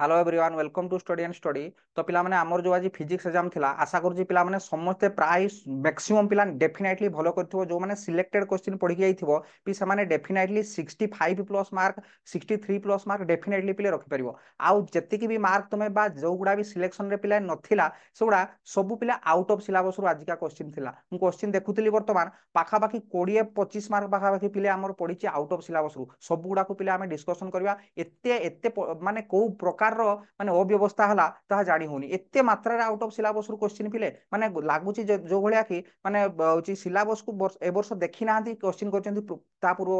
Hello everyone welcome to study and study. तो पिला माने हमर जो आज फिजिक्स एग्जाम थिला आशा करूची पिला माने समस्त प्राय मैक्सिमम पिला डेफिनेटली भलो करथिबो जो माने सिलेक्टेड क्वेश्चन पढी जाइथिबो पि से माने definitely 65 plus mark 63 plus mark definitely पिले रखि परिबो। आउ जति की भी मार्क तमे बा जो गुडा भी सिलेक्शन रे पिला नथिला सेगुडा सब पिला आउट ऑफ सिलेबस रु आज का क्वेश्चन थिला। मु क्वेश्चन देखुतली वर्तमान पाखा पाखी 20-25 मार्क पाखा पाखी पिले हमर पडिची आउट ऑफ सिलेबस रु सब गुडा को पिले हमें डिस्कशन करबा एते एते माने को प्रकार माने अव्यवस्था हला ताहा जानी होनी एते मात्रा रे आउट ऑफ सिलेबस रु क्वेश्चन पिले माने लागुची जो भलिया कि माने होची सिलेबस को ए वर्ष देखि नांती क्वेश्चन करचंती ता पूर्व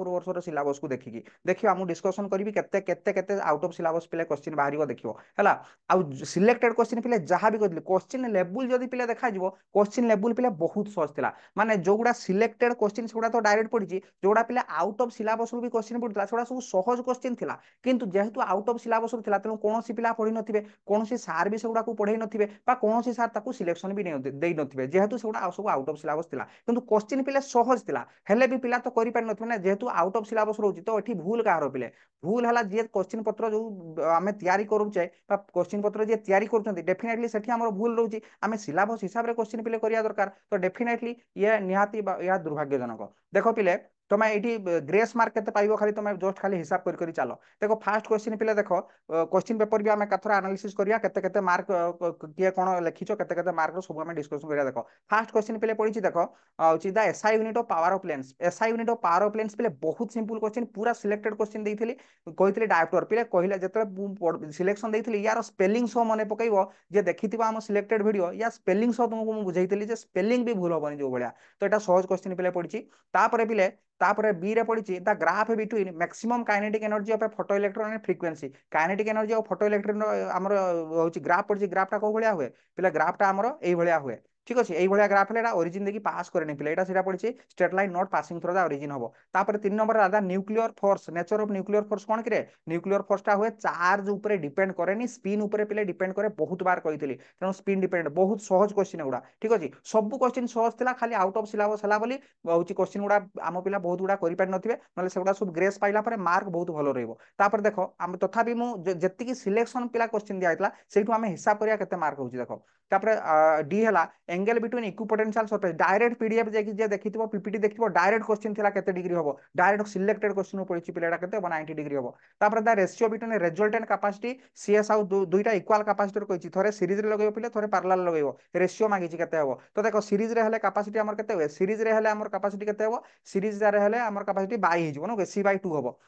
वर्ष रो सिलेबस को देखिकी देखियो हम डिस्कशन करबी केते केते केते आउट ऑफ सिलेबस पिले क्वेश्चन बाहरिबो देखियो हला। आ सिलेक्टेड क्वेश्चन पिले जहां भी कहले क्वेश्चन लेवल जदी पिले देखा जिवो क्वेश्चन लेवल पिले बहुत सहज थिला माने जोगुडा सिलेक्टेड क्वेश्चन सेगुडा तो डायरेक्ट पडिची जोगुडा पिले आउट ऑफ सिलेबस रु भी क्वेश्चन पडतला सेगुडा सब सहज क्वेश्चन थिला किंतु जेहेतु आउट ऑफ सिलेबस रु थिला तेणु कौन पिला पढ़ी नथिबे कौन सार भी सेगुडा को पढ़े नथिबे बा कौन सार ताकू सिलेक्शन भी देई नथिबे जेहेतु सेगुडा सब आउट ऑफ सिलेबस थिला किंतु क्वेश्चन पिले सहज थिला हेले भी पिला तो करि पार नथिबे ना जेहेतु आउट ऑफ सिलेबस रहउची तो एठी भूल काହାର पिले भूल हला जे क्वेश्चन पत्र जो आमे तयारी करूचे बा क्वेश्चन पत्र जे तयारी करूचंती डेफिनेटली सेठी हमर भूल रहउची आमे सिलेबस हिसाब रे क्वेश्चन पिले करिया दरकार तो डेफिनेटली ये निहाती या दुर्भाग्यजनक देखो पिले तुम ये ग्रेस मार्क केते पाइबो खाली तुम जस्ट खाली हिसाब कर चलो देखो फास्ट क्वेश्चन पिले देखो क्वेश्चन पेपर भी आम कथरा एनालिसिस करिया केते केते मार्क किए कोन लिखिचो केते केते मार्क सब आम डिस्कशन करिया देखो फास्ट क्वेश्चन पिले पड़ी देखो होची the SI unit of power of lens SI unit of power of lens पिले बहुत सिंपल क्वेश्चन पूरा सिलेक्टेड क्वेश्चन देइथिली कहिथिले डायरेक्टर पिले कहिला जते सिलेक्शन देइथिली यार स्पेलिंग सो मने पकइबो जे देखिथिबा हम सिलेक्टेड वीडियो या स्पेलिंग सो तुमको मु बुझाइथिली जे स्पेलिंग भी भूल होबनी जो भलिया तो एटा सहज क्वेश्चन पिले पड़ी तापरे पिले तापरे बी रे पड़ी the graph between maximum kinetic energy of A photo electron and frequency kinetic energy और फोटो इलेक्ट्रॉन हमर होची ग्राफ पड़ी ग्राफटा को भलिया हुए पिला ग्राफटा हमर एई भलिया हुए ठीक अछि एई भलिया ग्राफ लेडा ओरिजिन देखि पास करनी पिला एटा सेटा पड़ी straight line not passing through the origin हबो तापर 3 नंबर आदा nuclear force nature of nuclear force कोन करे न्यूक्लियर फोर्सटा हुए चार्ज ऊपर डिपेंड करेनी स्पिन ऊपर पिले डिपेंड करे बहुत बार कहितली तेनो स्पिन डिपेंड बहुत सहज क्वेश्चन गुडा ठीक अछि सब क्वेश्चन सहज थिला खाली आउट ऑफ सिलेबस हला बोली होची क्वेश्चन गुडा आम पिला बहुत गुडा करि पार नथिबे नले सेगुडा सब ग्रेस पाइला परे मार्क बहुत भलो रहइबो तापर देखो हम तथापि मु जति की सिलेक्शन पिला क्वेश्चन दिया आइतला सेठु हम हिसाब करिया केते मार्क होची देखो तापर डी हला angle between equipotential surface direct PDF जे जे देखिथिबो पीपीटी देखिबो डायरेक्ट क्वेश्चन थिला केते डिग्री होबो डायरेक्ट सिलेक्टेड क्वेश्चन पड़िछि पिलाटा केते 90 डिग्री होबो तापर the ratio between resultant capacity CS आउ दुईटा इक्वल कैपेसिटी रो कहिछि थोरे सीरीज रे लगेबो पिले थोरे पैरेलल लगेबो रेशियो मागिछि केते होबो तो देखो सीरीज रे हले कैपेसिटी हमर केते होय सीरीज रे हले हमर कैपेसिटी केते होबो सीरीज रे हले हमर कैपेसिटी बाई हिजबो न C/2 होबो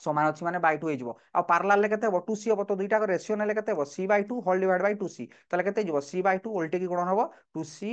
समान अछि माने बाय 2 हेजबो आ पैरेलल ले केते हो 2c होबो तो दुईटा को रेशियो नेले केते हो C/2 whole divide by 2c तले केते हिजबो C/2 उल्टे की गुणन होबो 2c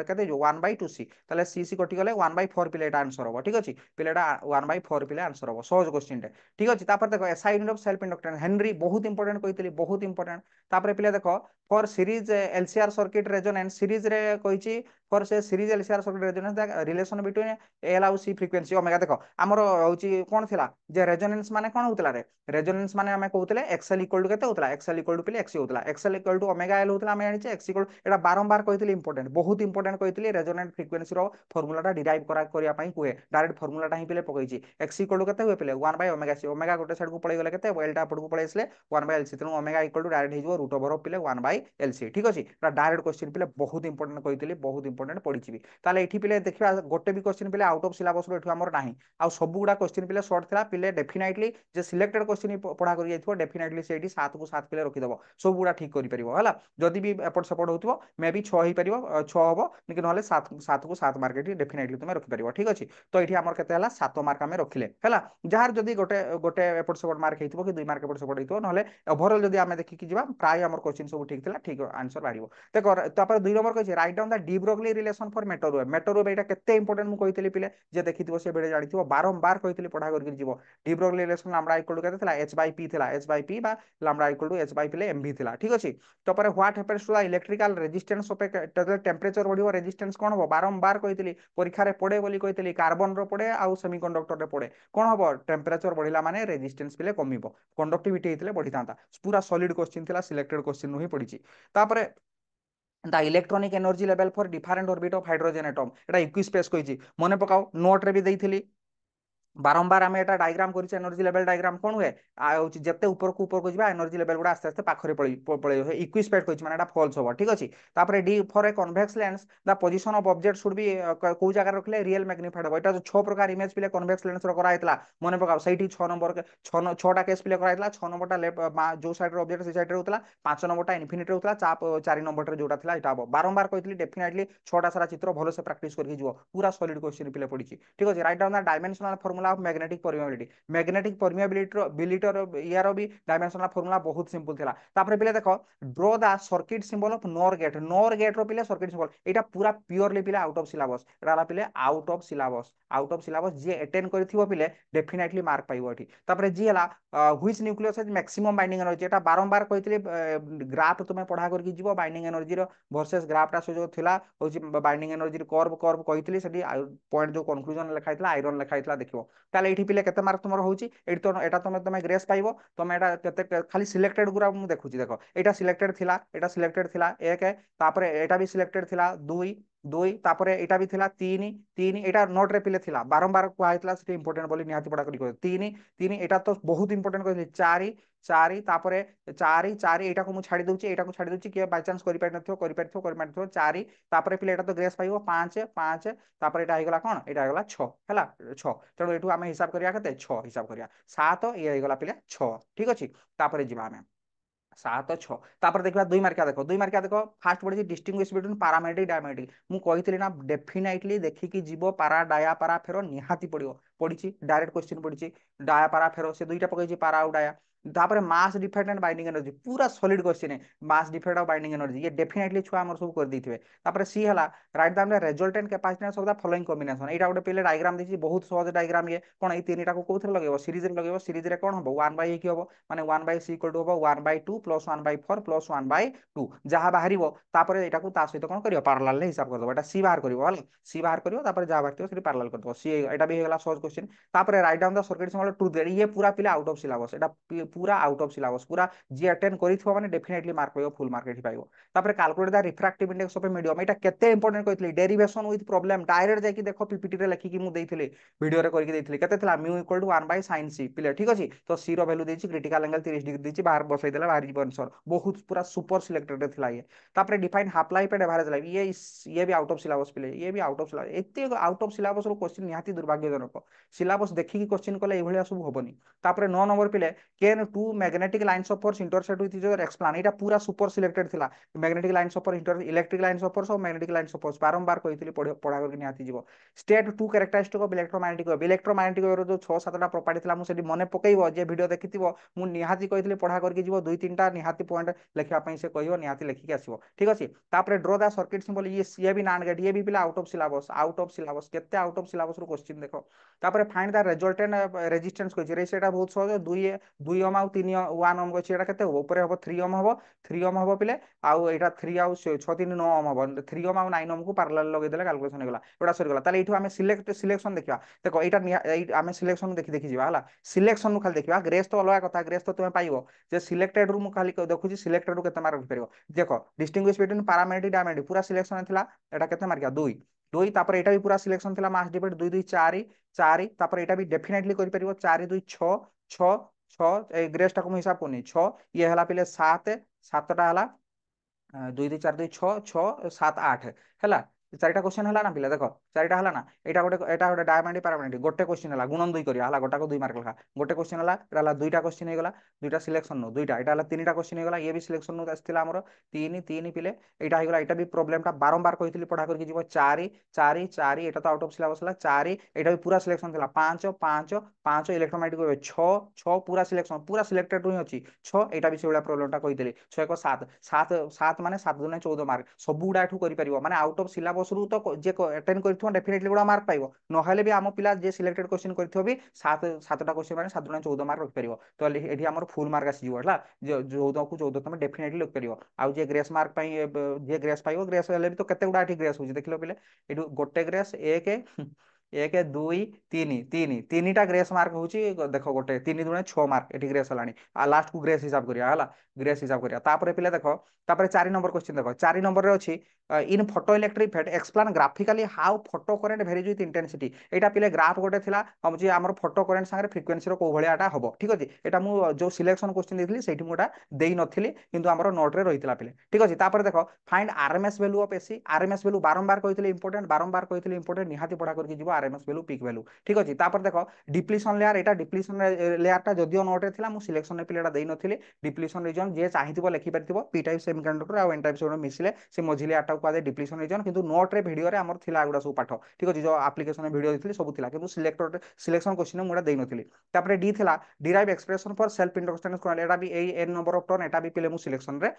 केते जो 1/2c तले c कटि गले 1/4 पिले एटा आंसर होबो ठीक अछि पिलेटा 1/4 पिले आंसर होबो सहज क्वेश्चन टे ठीक अछि तापर देखो SI unit of self inductance Henry बहुत इंपोर्टेंट कहितली बहुत इंपोर्टेंट तापर पिले देखो for series LCR circuit resonance series रे कहिछि फॉर से series LCR circuit resonance the relation between L आउ सी फ्रीक्वेंसी ओमेगा देखो हमर होछि कोन थिला जे रेजोनेंस माने कोन होतला रे रेजोनेंस माने हमें कहउतले एक्सएल इक्वल टू केते होतला एक्सएल इक्वल टू पिले एक्स होतला XL equal to omega L होतला हमें जानिचे एक्स इक्वल एटा बारंबार कहितली इंपोर्टेंट बहुत इंपोर्टेंट कहितली रेजोनेंट फ्रीक्वेंसी रो फार्मूलाटा डिराइव करिया पई कुए डायरेक्ट फार्मूलाटा ही पिले पकइछि एक्स इक्वल टू केते हुए पिले 1 बाय ओमेगा सी ओमेगा गोटे साइड को पळै गले केते एलटा पड को पळै आसले 1 बाय एलसी तेनु ओमेगा इक्वल टू डायरेक्ट हिजबो रूट ओवर ऑफ पिले 1 बाय एलसी ठीक अछि एटा डायरेक्ट क्वेश्चन पिले बहुत इंपोर्टेंट कहितली बहुत इंपोर्टेंट पडिछि ताले एठी पिले देखिबा गोटे भी क्वेश्चन पिले आउट ऑफ सिलेबस रो एठु हमर नाही आ सब गुडा क्वेश्चन पिले शॉर्ट थिला पिले डेफिनेटली जे सिलेक्टेड क्वेश्चन पढ़ा करि जाइथो डेफिनेटली सेठी 7 को 7 पिले रखि दबो सब गुडा ठीक करि परिबो हला जदी भी एपट सपोर्ट होतबो मे बी 6 ही परिबो 6 हबो लेकिन हले 7 को 7 मार्क एठी डेफिनेटली तुमे रखि परिबो ठीक अछि तो एठी हमर केते हला 7 मार्क हमें रखिले हला जहार जदी गोटे गोटे एपट सपोर्ट मार्क हेतिबो कि 2 मार्क एपट सपोर्ट हेतिबो नहले ओवरऑल जदी हमें देखि कि जिबा प्राय हमर क्वेश्चन सब ठीक थिला ठीक आंसर बारिबो देखो तापर 2 नंबर कहै छै write down the de Broglie relation for matter wave एटा केते इंपोर्टेंट मु कहितली पिले जे देखिथिबो से बेडे जानिथिबो बारंबार कहितली पढा करके जिवो de Broglie relation lambda equal to केते थिला h/p थिला h/p बा लैम्डा इक्वल टू h/p पिले mv थिला ठीक अछि तो पर what happens to the electrical resistance of a temperature बढ़िबो रेजिस्टेंस कोन हो बारंबार कहितली परीक्षा रे पड़े बोली कहितली कार्बन रो पड़े आ सेमीकंडक्टर रे पड़े कोन हो टेंपरेचर बढ़िला माने रेजिस्टेंस पिले कमिबो कंडक्टिविटी हेतले बढ़ितांता पूरा सॉलिड क्वेश्चन थिला सिलेक्टेड क्वेश्चन नु ही पडिछि तापरे the electronic energy level for different orbit of hydrogen atom एटा इक्विस्पेस कहिछि मने पकाओ नोट रे भी देइथिली बारंबार आम एटा डायग्राम कर एनर्जी लेवल डायग्राम कौन हुए जिते ऊपर जा एनर्जी लेवल गुड़ा आस्ते आस्ते पाखे पड़े इक्विस्पेक्ट कहछि माने एटा फॉल्स होबो ठीक अछि तापर D for a convex lens the position of object should be को जगह रखले रियल मैग्निफाइड होबो एटा जो 6 प्रकार इमेज पिले कन्वेक्स लेंस रो करा हेतला मने पकाओ सहीटी 6 नंबर 6टा केस पिले करा हेतला 6 नंबरटा लेफ्ट जो साइड रो ऑब्जेक्ट से साइड रे होतला 5 नंबरटा इनफिनिटी होतला 4 नंबर रे जोटा थिला एटा हबो बारंबार कहतली डेफिनेटली 6टा सारा चित्र भलो से प्रैक्टिस करके जीवो पूरा सॉलिड क्वेश्चन पिले पड़ी ठीक अछि right down the dimensional formula of magnetic permeability magnetic permeability यार भी डायमेंशनल फार्मूला बहुत सिंपल थिला तापर पिले देखो draw the circuit symbol of NOR gate रो पिले सर्किट सिंबल एटा पूरा प्योरली पिले आउट ऑफ सिलेबस एटा पिले आउट ऑफ सिलेबस जे अटेंड करथिबो पिले डेफिनेटली मार्क पाइबो एठी तापर जी हला which nucleus has maximum binding energy एटा बारंबार कहथिले ग्राफ तुमे पढ़ा करके जीवो बाइंडिंग एनर्जी रो वर्सेस ग्राफ टा से जो थिला होची बाइंडिंग एनर्जी कर्व कहथिले सेठी पॉइंट जो कंक्लूजन लिखाइतला आयरन लिखाइतला देखिबो ताले एठी पिले केते मार्क तुमर होची एठी तो एटा तुमे ग्रेस पाइबो तुमे एटा केते खाली सिलेक्टेड गुरा मु देखुची देखो एटा सिलेक्टेड थिला 1 तापर एटा भी सिलेक्टेड थिला 2 2 तापर एटा भी थिला 3 3 एटा नोट रे पिले थिला बारंबार कुआइतला सेठी इंपोर्टेंट बोली निहाती पडा करी 3 3 एटा तो बहुत इंपोर्टेंट कहली 4 4 तापर 4 4 एटा को मु छाडी दोची के बाय चांस करि पारथो 4 तापर पिले एटा तो ग्रेस पाइबो 5 5 तापर एटा हेगला कोन एटा हेगला 6 हला 6 तेणु एठू आमे हिसाब करिया केते 6 हिसाब करिया 7 ये हेगला पिले 6 ठीक अछि तापर जिबा आमे 7 6 तापर देखा 2 मार्किया देखो फास्ट पड़ी डिस्टिंग्विश बिटवीन पारामेट्रिक डायमेट्रिक मु कहितली ना डेफिनेटली देखिकी जीवो पारा डाया पारा फेरो निहाती पड़ियो पड़ी डायरेक्ट क्वेश्चन पड़ी डाया पारा फेरो से दुईटा पकई पारा आउ डाया तापर mass defect and binding energy पूरा सॉलिड क्वेश्चन है मास डिफेक्ट और बाइंडिंग एनर्जी ये डेफिनेटली छुआ हमर सब कर देथिबे तापर सी हला right down the resultant capacitance of the following combination एटा गोटे पहिले डायग्राम देछि बहुत सहज डायग्राम ये कोन ए तीनटा को कोथरे लगेबो सीरीज रे कोन हबो 1 बाय की हबो माने 1 बाय सी इक्वल टू हबो 1 by 2 plus 1 by 4 plus 1 by 2 जहां बाहरिबो तापर एटा को ता सहित कोन करियो पैरेलल ले हिसाब कर दबो एटा सी बाहर करियो हल सी बाहर करियो तापर जहां बाहरतियो सेठी पैरेलल कर दबो सी एटा भी हेगला सहज क्वेश्चन तापर right down the circuit symbol truth ये पूरा पिले आउट ऑफ सिलेबस एटा पूरा आउट ऑफ सिलेबस पूरा जी अटेंड करिथबो माने डेफिनेटली मार्क पाइबो फुल मार्क एठी पाइबो तापर calculate the refractive index of a medium एटा केते इंपोर्टेंट कहितली डेरिवेशन विथ प्रॉब्लम डायरेक्ट जाकी देखो पीपीटी रे लिखि कि मु देइथिले वीडियो रे करके देइथिले केते थिला mu equal to 1 by sin c पिले ठीक अछि तो c रो वैल्यू देछि क्रिटिकल एंगल 30 डिग्री देछि बाहर बसै देला बाहर जीवन आंसर बहुत पूरा सुपर सिलेक्टेड थिला ये तापर define half life and average life ये भी आउट ऑफ सिलेबस पिले ये भी आउट ऑफ सिलेबस एते आउट ऑफ सिलेबस रो क्वेश्चन निहाती दुर्भाग्यजनक सिलेबस देखि क्वेश्चन कले ए भलिया सब होबनी तापर 9 नंबर पिले can two magnetic lines of force intersect with each other explain एटा पूरा सुपर सिलेक्टेड थिला magnetic lines of force electric lines of force और मैग्नेटिक लाइंस ऑफ फोर्स बारंबार कहितली पढ़ा करके निहाती जीवो state two characteristic of electromagnetic wave जो 6 7टा प्रॉपर्टी थिला मु सेठी मने पकेइबो जे वीडियो देखिथिबो मु निहाती कहितली पढ़ा करके जीवो 2 3टा निहाती पॉइंट लेखिया पई से कहियो निहाती लेखि के आसीबो ठीक अछि तापर ड्रॉ द सर्किट सिंबल ये भी नान गेट ये भी पिला आउट ऑफ सिलेबस केते आउट ऑफ सिलेबस रो क्वेश्चन देखो तापर फाइंड द रिजल्टेंट रेजिस्टेंस कहि रे सेटा बहुत सहज 2 ओम आ 3 1 ओम कहि एटा केते हो ऊपर हबो 3 ओम हबो 3 ओम हबो पिले आउ एटा 3 आउ 6 3 9 ओम हबो 3 ओम आ 9 ओम को पैरेलल लगे देले कैलकुलेशन हेगला एटा सरी गला ताले एठू हमें सिलेक्शन देखिबा देखो एटा हमें सिलेक्शन देखि देखि जीवा हला सिलेक्शन नु खाली देखिबा ग्रेस तो अलग कथा ग्रेस तो तुमे पाइबो जे सिलेक्टेड रू मु खाली देखुची सिलेक्टेड रू केते मार्क रखि देखो डिस्टिंग्विश बिटवीन पैरामेट्रिक डायमेट्रिक पूरा सिलेक्शन थिला एटा केते मार्क 2 2 तापर एटा भी पूरा सिलेक्शन थिला मास डिवाइड 2 2 4 4 तापर एटा भी डेफिनेटली करि परिबो 4 2 6 6 6 ए ग्रेस टा को हिसाब कोनी 6 ये हला पिले 7 7टा हला 2 2 4 2 6 6 7 8 हैला चारिटा क्वेश्चन हला ना पिला देखो चारिटा हला ना एटा गोटे डायमेंटिक पैरामेट्रिक गोटे क्वेश्चन हला गुणन 2 करिया हला गोटा को 2 मार्क लखा गोटे क्वेश्चन हला हला दुईटा क्वेश्चन हे गला दुईटा सिलेक्शन नो दुईटा एटा हला तीनटा क्वेश्चन हे गला ये भी सिलेक्शन नो आस्थिला हमर 3 3 पिले एटा हे गला एटा भी प्रॉब्लम टा बारंबार कहितली पढ़ा करके जीवो 4 4 4 एटा तो आउट ऑफ सिलेबस हला 4 एटा भी पूरा सिलेक्शन थिला 5 5 5 इलेक्ट्रोमैग्नेटिक वेव 6 6 पूरा सिलेक्शन पूरा सिलेक्टेड ही अछि 6 एटा भी सेवला प्रॉब्लम टा कहितली 6 को 7 7 7 माने 7 दुने 14 मार्क सब गुडा एठू करि परिबो माने आउट ऑफ सिलेबस रु तो जे अटेंड करथिबो डेफिनेटली गुडा मार्क पाइबो न हेले भी आम पिला जे सिलेक्टेड क्वेश्चन करथिबो भी 7 7टा क्वेश्चन माने 7 दुने 14 मार्क रखि परिबो तो एठी हमर फुल मार्क आसी जीवो हला जे 14 को 14 तमे डेफिनेटली लिख परिबो आ जे ग्रेस मार्क पई जे ग्रेस पाइबो ग्रेस हेले भी तो केते गुडा एठी ग्रेस होजी देखिलो पिले एठू गोटे ग्रेस 1 एक दुई तीन तीन तीनटा ग्रेस मार्क हूँ देख गोटे तीन दुणे 6 मार्क एटी ग्रेस है लास्ट को ग्रेस हिसाब करिया हला ग्रेस हिसाब करिया तापर पिले देखो तापर 4 नंबर क्वेश्चन देखो 4 नंबर रे अछि in photoelectric effect explain graphically how photo current varies with intensity एटा पिले ग्राफ गोटे थिला हम जे हमर फोटो करेंट संगे फ्रिक्वेंसी रो को भलियाटा हबो ठीक अछि एटा मु जो सिलेक्शन क्वेश्चन देथिली सेठी मुटा देई नथिली किंतु हमर नोट रे रहितला पिले ठीक अछि तापर देखो find RMS value of AC RMS value बारंबार कहितले इंपोर्टेंट बारंबार कहितले इंपोर्टेंट निहाती पढ़ा करके जीवो आरएमएस वैल्यू पीक वैल्यू ठीक अछि तापर देखो डिप्लीशन लेयर एटा डिप्लीशन लेयर टा जदियो नोट रे थिला मु सिलेक्शन रे पिलेटा देई नथिली डिप्लीशन रीजन जे चाहिथिबो लेखि परिथिबो पी टाइप सेमीकंडक्टर आ एन टाइप से मिसले से मझिले आटा को डिप्लीशन रीजन किंतु नोट रे वीडियो रे हमर थिला गुडा सब पाठ ठीक अछि जो एप्लीकेशन वीडियो दिथिली सब थिला किंतु सिलेक्टर सिलेक्शन क्वेश्चन मुडा देई नथिली तापर डी थिला derive expression for self inductance कोन एटा भी A N number of turn एटा भी पिले मु सिलेक्शन रे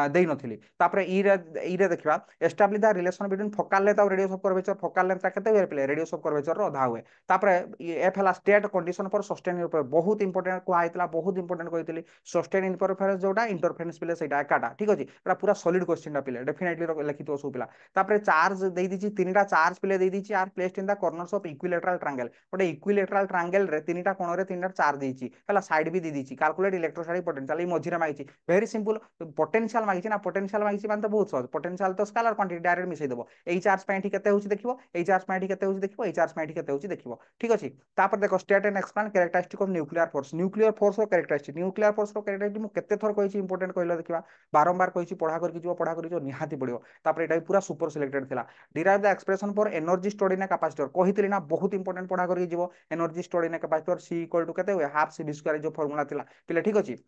देई नथिली तापर ई रे देखिबा establish the relation between focal length और radius of curvature focal length केते हुए पिले रेडियस ऑफ कर्वेचर रो आधा हुए तापर एफ हला स्टेट कंडीशन फॉर सस्टेन बहुत इंपोर्टेंट को आइतला बहुत इंपोर्टेंट कहितली सस्टेन इंटरफेरेंस जोटा इंटरफेरेंस पिले सेटा एकाटा ठीक अछि एटा पूरा सॉलिड क्वेश्चन टा पिले डेफिनेटली लिखितो सब पिला तापर चार्ज देई दिछि तीनटा चार्ज पिले देई दिछि are placed in the corners of equilateral triangle गोटे इक्विलेटरल ट्रायंगल रे तीनटा कोण रे तीनटा चार्ज देछि हला साइड भी देई दिछि कैलकुलेट इलेक्ट्रोस्टैटिक पोटेंशियल ई मझिरे मागिछि वेरी सिंपल पोटेंशियल मागिछि ना पोटेंशियल मागिछि माने तो बहुत सहज पोटेंशियल तो स्केलर क्वांटिटी डायरेक्ट मिसै देबो एई चार्ज पैंठी केते होछि देखिबो एई चार्ज पैंठी केते होछि देखिबो एई चार्ज पैंठी केते होछि देखिबो ठीक अछि तापर देखो state and explain characteristic of nuclear force रो कैरेक्टरिस्टिक मु केते थर कहिछि इंपोर्टेंट कहिलो देखिबा बारंबार कहिछि पढ़ा करके जो निहाती पड़ियो तापर एटा पूरा सुपर सिलेक्टेड थिला derive the expression for energy stored in a capacitor कहितली ना बहुत इंपोर्टेंट पढ़ा करके जीवो energy stored in a capacitor C equal to केते हुए हाफ C v स्क्वायर जो फार्मूला थिला पिले ठीक अछि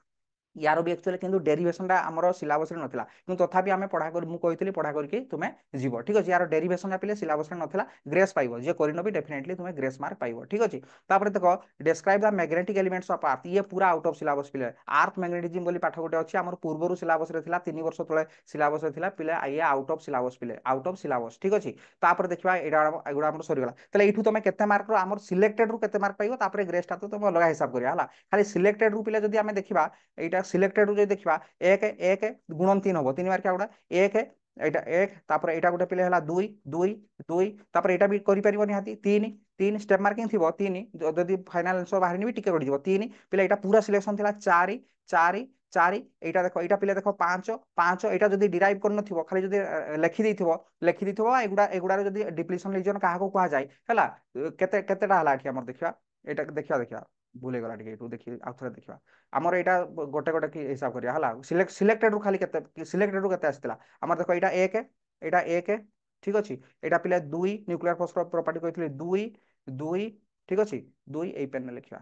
यार भी एक्चुअली किंतु डेरिवेशन टा हमरो सिलेबस रे नथिला किंतु तथापि आमे पढ़ा कर मु कहितली पढ़ा करके तुमे जीवो ठीक अछि यार डेरिवेशन टा पिले सिलेबस रे नथिला ग्रेस पाइबो जे करिनो भी डेफिनेटली तुमे ग्रेस मार्क पाइबो ठीक अछि तापर देखो describe the magnetic elements of earth ये पूरा आउट ऑफ सिलेबस पिले अर्थ मैग्नेटिज्म बोली पाठ गोटे अछि हमर पूर्वरु सिलेबस रे थिला 3 वर्ष तळे सिलेबस रे थिला पिले ये आउट ऑफ सिलेबस पिले आउट ऑफ सिलेबस ठीक अछि तापर देखिबा एगुडा हमर सरी गेला तले एठू तुमे केते मार्क रो हमर सिलेक्टेड रु केते मार्क पाइबो तापर ग्रेस टा तो तुम अलग हिसाब करिया हला खाली सिलेक्टेड रु पिले जदी हमें देखिबा एटा सिलेक्टेड रु जे देखिबा एक एक गुणन 3 हबो 3 मार्क गुडा एक एटा एक तापर एटा गोटे पिले हला 2 2 2 तापर एटा भी करि परिबो निहाती 3 3 स्टेप मार्किंग थिबो 3 जदी फाइनल आंसर बाहर भी टिके रहि दिबो 3 पिले एटा पूरा सिलेक्शन थिला 4 4 4 एटा देखो एटा पिले देखो 5 5 एटा जदी डिराइव कर नथिबो खाली जदी लेखि दिथिबो एगुडा जदी डिप्लीशन रीजन काहा को कहा जाय हला केते केतेटा हला एठी हमर देखिबा एटा देखिबा भूले गला टिके एटू देखि आउथरे देखिबा हमर एटा गोटे गोटे की हिसाब करिया हला सिलेक्टेड रु खाली केते सिलेक्टेड रु केते आस्तिला हमर देखो एटा 1 ठीक अछि एटा पिले 2 न्यूक्लियर फोर्स प्रॉपर्टी कहितले 2 2 ठीक अछि 2 ए पेन में लिखिबा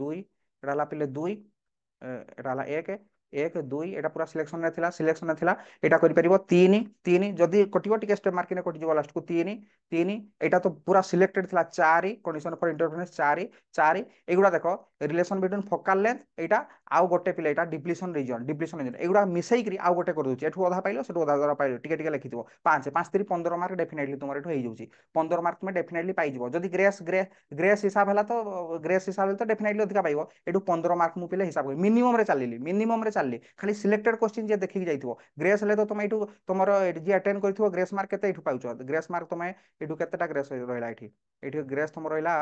2 एटा हला पिले 2 एटा हला 1 1 2 एटा पूरा सिलेक्शन थिला एटा करि परिबो 3 3 जदी कटिबो टिके स्टेप मार्किंग कटि जबो लास्ट को 3 3 एटा तो पूरा सिलेक्टेड थिला 4 कंडीशन फॉर इंटरफेरेंस 4 4 एगुडा देखो रिलेशन बिटवीन फोकल लेंथ एटा आउ गोटे पिले एटा डिप्लीशन रीजन एगुडा मिसै करी आउ गोटे कर दोछि एठु आधा पाइलो सेठु आधा पाइलो टिके टिके लिखिथिबो 5 5 3 15 मार्क डेफिनेटली तुमर एठु हे जाउछि 15 मार्क तुमे डेफिनेटली पाइ जिवो जदी ग्रेस हिसाब हला तो ग्रेस हिसाब तो डेफिनेटली अधिका पाइबो एठु 15 मार्क मु पिले हिसाब मिनिमम रे चालली खाली सिलेक्टेड क्वेश्चन जे देखि जाइथिबो ग्रेस ले तो तुम एठु तुमर जे अटेंड करथिबो ग्रेस मार्क केते एठु पाउछो ग्रेस मार्क तुमे एठु केतेटा ग्रेस रहला एठी ग्रेस तुम रहला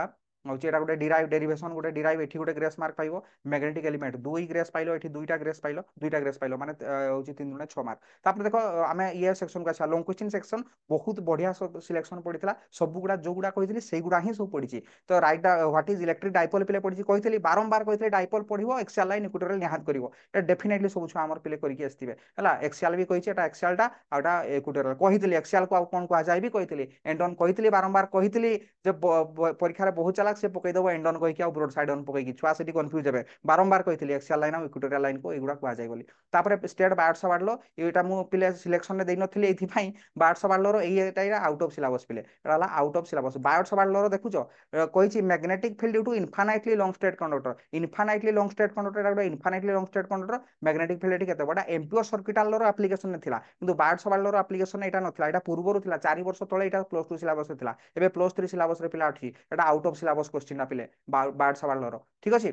होची एटा गोटे डिराइव डेरिवेशन गोटे डिराइव एठी गोटे ग्रेस मार्क पाइबो मैग्नेटिक एलिमेंट 2 ग्रेस पाइलो एठी दुईटा ग्रेस पाइलो माने होची 3 गुणे 6 मार्क तापर देखो आमे ये सेक्शन को आसा लॉन्ग क्वेश्चन सेक्शन बहुत बढ़िया सिलेक्शन पड़ितला सब गुडा जो गुडा कहितली सेई गुडा ही सब पड़िछि तो right what is electric dipole पिले पड़िछि कहितली बारंबार कहितली डाइपोल पढिबो एक्सियल लाइन इक्वेटोरियल निहात करिवो ए डेफिनेटली सब छुआ हमर पिले करिके आस्तिबे हला एक्सियल भी कहिछि एटा एक्सियल टा आटा इक्वेटोरियल कहितली एक्सियल को आ कोन को आ जाय भी कहितली एंडन कहितली बारंबार कहितली जे परीक्षा रे बहुत चालाक से पकई देबो एंडन कहि के आ ब्रॉड साइड ऑन पकई कि छुआ सेठी कंफ्यूज हेबे बारंबार कहितली एक्सियल लाइन और इक्वेटोरियल लाइन को एगुडा को आ जाय बोली तापर स्टेट बायट्स बाडलो एटा मु पिले सिलेक्शन रे देई नथिले एथि पई बायट्स बाडलो रो एटा आउट ऑफ सिलेबस पिले एटा हला आउट ऑफ सिलेबस बायट्स बाडलो रो देखुचो कहिछि magnetic field due to infinitely long straight conductor एटा infinitely long straight conductor magnetic field एटी केते बडा एम्पियर सर्किटल रो एप्लीकेशन ने थिला किंतु बायट्स बाडलो रो एप्लीकेशन एटा नथिला एटा पूर्वरु थिला 4 वर्ष तळे एटा +2 सिलेबस रे थिला एबे +3 सिलेबस रे पिला अछि एटा आउट ऑफ सिलेबस क्वेश्चन ना पिले बायट्स बाडलो रो ठीक अछि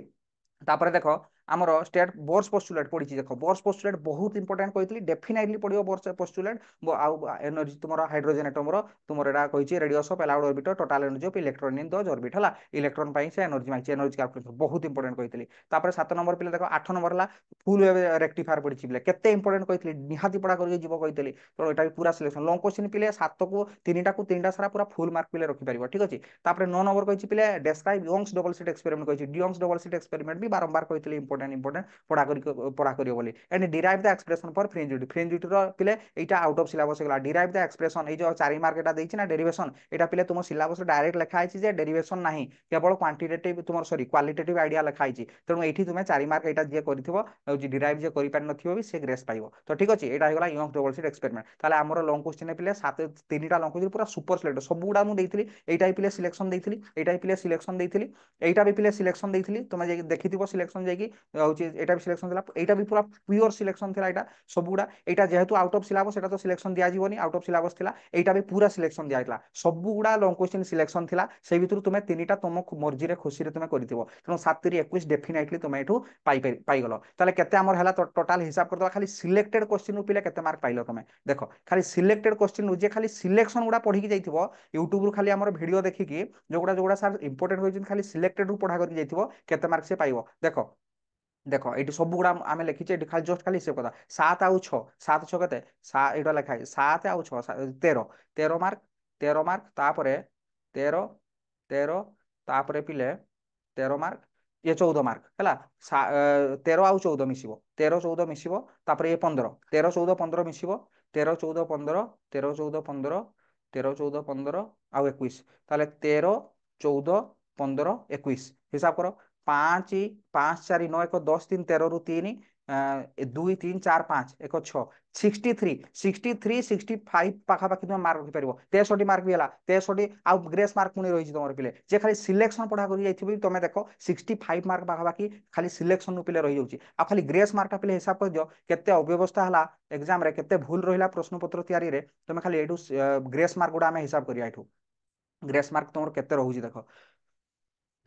तापर देखो आमर स्टेट बोर्स पोस्टुलेट पड़ी देख बोर्स पोस्टुलेट बहुत इंपोर्टेंट कहती डेफिनेटली पड़ो बोर्स पोस्टुलेट आउ एनर्जी तुम हाइड्रोजन एटम तुम एटा कही radius of allowed orbit total energy of electron in those orbit है इलेक्ट्रॉन से एनर्जी मांगी एनर्जी कैलकुलेशन बहुत इंपोर्टेंट कहती 7 नंबर पे देख 8 नंबर है फुल रेक्टिफायर पड़ी पे केते इंपोर्टेंट कहती निहाती पढ़ा करके जीव कहती तो यहाँ पूरा सिलेक्शन लंग क्वेश्चन पे 7 को 3टा सारा पूरा फुल मार्क पे रखिपर ठीक अच्छे 9 नंबर कही पे describe Young's double slit experiment कही डियंग्स डबल स्लिट एक्सपेरिमेंट भी बारंबार कहते इंपोर्टेंट पढ़ा करियो बोली and derive the expression for फ्रिंजिडिटी पे यहाँ आउट ऑफ सिलेबस गला डिराइव द एक्सप्रेशन ये जो 4 मार्क एटा देछि ना डेरिवेशन एटा पे तुम सिलेबस डायरेक्ट लिखा है जे डेरिवेशन नहीं केवल क्वांटिटेटिव तुम सॉरी क्वालिटेटिव आइडिया लिखा है तेणु ये तुम 4 मार्क एटा जे कर डिराइव जे करि पार नथिबो भी से ग्रेस पाइबो तो ठीक अछि एटा होगला यंग डबल स्लिट एक्सपेरिमेंट ताले हमर लॉन्ग क्वेश्चन पे 3टा लॉन्ग क्वेश्चन पूरा सुपर सिलेक्ट सब गुडा मु देइथिली एटा पे सिलेक्शन देइथिली एटा पे सिलेक्शन देइथिली एटा भी पे सिलेक्शन देइथिली तुम जे देखिथिबो सिलेक्शन जे कि होची एटा भी सिलेक्शन दिला एटा भी पूरा प्योर सिलेक्शन थिला एटा सब गुडा एटा जेहेतु आउट ऑफ सिलेबस एटा तो सिलेक्शन दिया जीवनी आउट ऑफ सिलेबस थिला एटा भी पूरा सिलेक्शन दिया आइतला सब गुडा लॉन्ग क्वेश्चन सिलेक्शन थिला से भितर तुमे 3टा तुम मर्जी रे खुशी रे तुमे करिथिबो तेणु 7 रे 21 डेफिनेटली तुमे एठू पाई गलो ताले केते हमर हला टोटल हिसाब कर दवा खाली सिलेक्टेड क्वेश्चन उपिले केते मार्क पाइलो तुमे देखो खाली सिलेक्टेड क्वेश्चन जे खाली सिलेक्शन गुडा पढी कि जाइथिबो YouTube रु खाली हमर वीडियो देखि जोगुडा सर इंपोर्टेंट होई खाली सिलेक्टेड रु पढा कर जाइथिबो केते मार्क से पाइबो देखो देखो ये सब गुड़ा आम लिखीचे खाली जस्ट खाली हिसाब करा 7 आउ 6 7 6 केते एटा लिखा है 7 आउ 6 13 13 मार्क 13 मार्क तापरे 13 13 तापरे पिले 13 मार्क ये 14 मार्क है 13 आउ 14 मिसिबो 13 14 मिसिबो तापरे ये 15 13 14 15 मिसिबो 13 14 15 13 14 15 13 14 15 आउ 21 ताले 13 14 15 21 हिसाब करो 5 5 4 9 1 10 3 13 रु 3 2 3 4 5 1 6 63 63 65 पाखापाखि तुम मार्क रखिपर 63 मार्क भी है 63 आउ ग्रेस मार्क पुणी रही तुम पे जे खाली सिलेक्शन पढ़ा कर तुम देख 65 मार्क पाखापाखि खाली सिलेक्शन पे रही जाऊँगी आ खाली ग्रेस मार्क पे हिसाब कर दियो केते अव्यवस्था है एग्जाम रे केते भूल रहा प्रश्न पत्र तैयारी रे तुम खाली एठू ग्रेस मार्क गुड़ा आम हिसाब करिया एठू ग्रेस मार्क तुम केते रोची देख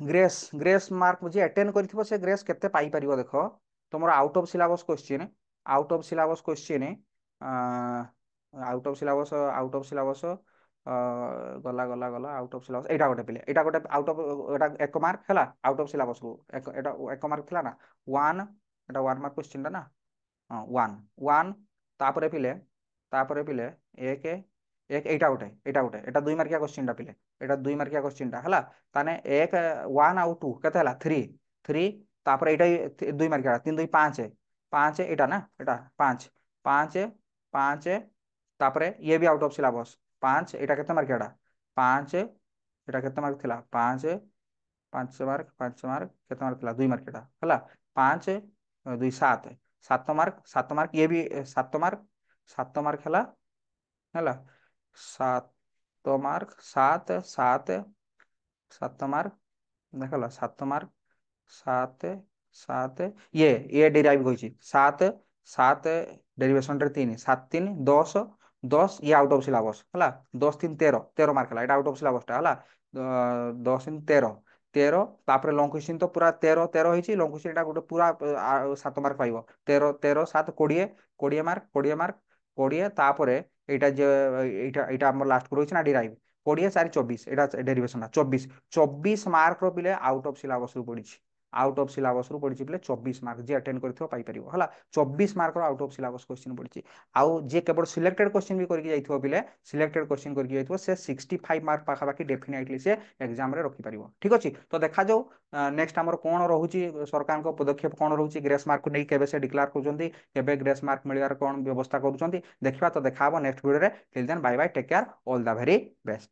ग्रेस ग्रेस मार्क जी अटेंड कर से ग्रेस केते पाई परिबो देखो तुम out of syllabus question out of syllabus question out of syllabus गला गला गला आउट ऑफ सिलेबस एटा गोटे पिले एटा गोटे आउट ऑफ एटा एक मार्क हैला आउट ऑफ सिलेबस को एटा एक मार्क थिला ना 1 एटा 1 मार्क क्वेश्चन ना हाँ 1 1 तापरे पिले एक एक एटा गोटे एटा 2 मार्किया क्वेश्चन पिले एटा 2 मार्किया क्वेश्चन है ताने एक 1 आउ 2 केते हला 3 3 तापर एटा 2 मार्किया 3 2 5 5 एटा ना एटा 5 5 5 तापरे ये भी आउट ऑफ सिलेबस 5 एटा केते मार्किया 5 एटा केते मार्क थिला 5 5 मार्क केते मार्क थिला 2 मार्किया हला 5 2 7 7 मार्क ये भी 7 मार्क है 7 मार्क 7 7 7 मार्क देख 7 मार्क 7 7 ये डेराइव होइछि 7 7 डेरिवेशन रे 3 7 3 10 10 ये आउट ऑफ सिलेबस है 10 3 13 13 मार्क है आउट ऑफ सिलेबस है 10 3 13 13 तापर लंग क्वेश्चन तो पूरा 13 13 होइछि लंग क्वेश्चन गोटे पूरा 7 मार्क पाइबो 13 13 7 20 20 मार्क 20 मार्क 20 तापरे एटा जे एटा हमर लास्ट को रही ना डिराइव 20 4 24 एटा डेरिवेशन 24 24 मार्क रो पिले आउट ऑफ सिलेबस रु पड़ी आउट ऑफ सिलेबस रु पड़ी पिले 24 मार्क जे अटेंड करथियो पाई परिबो हला 24 मार्क रो आउट ऑफ सिलेबस क्वेश्चन पड़ी आउ जे केवल सिलेक्टेड क्वेश्चन भी करके जाइथियो पिले सिलेक्टेड क्वेश्चन करके जाइथियो से 65 मार्क पाखा बाकी डेफिनेटली से एग्जाम रे रखि परिबो ठीक अछि तो देखा जाऊ नेक्स्ट हमर कोन रहूची सरकार को पदक्षेप कोन रहूची ग्रेस मार्क को नै केबे से डिक्लेयर करजंती केबे ग्रेस मार्क मिलियार कोन व्यवस्था करूछंती देखिबा तो देखाबो नेक्स्ट वीडियो रे till then bye bye take care all the very best.